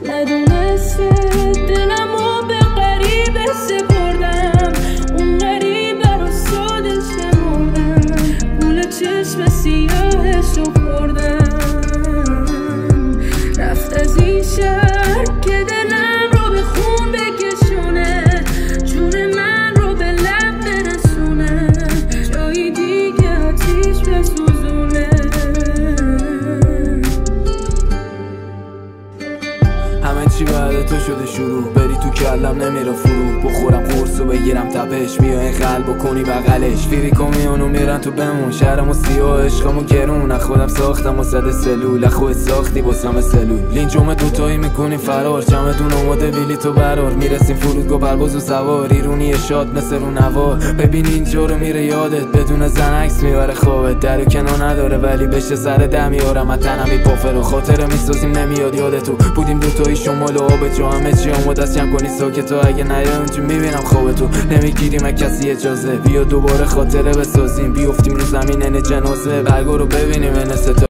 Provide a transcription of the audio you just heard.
ندونسته دلمو به غریبه سپردم، اون غریبه رو ساده شمردم، پول چشم سیاهشو خوردم. رفت از این شهر که دلم رو به خون بکشونه، جون من رو به لب برسونه، جایی دیگه آتیش بسوزونه. همه چی بعد تو شده شروع، بری تو کلم نمیره فرو، بخورم قرصو بگیرم تپش، بیا این قلبو کنی بغلش، فیری کمیونو میرن تو بمون، شهرمو سیاه عشقمو گرون، خودم ساختم و زده سلول، خودت ساختی باسم سلول، لینجومه دوتایی میکنی فرار، چمدون اومده ویلی تو برار، میرسیم فرودگاه پرواز و سوار، ایرونی شاد مثل رو نوار، ببین اینجا رو میره یادت، بدون زن عکس میبره خوابت، در و کنار نداره ولی بشه سر دم میارم، تنم میپافر و خاطره میسازیم نمیاد یادتو، بودیم دوتایی شمال و آب جا، همه چی همو دست جمع کنی ساکت، تو اگه نیای اونجا میبینم خوابتو، نمیگیریم از کسی اجازه، بیا دوباره خاطره بسازیم، بیافتیم رو زمین ان جنازه، برگو رو ببینیم ان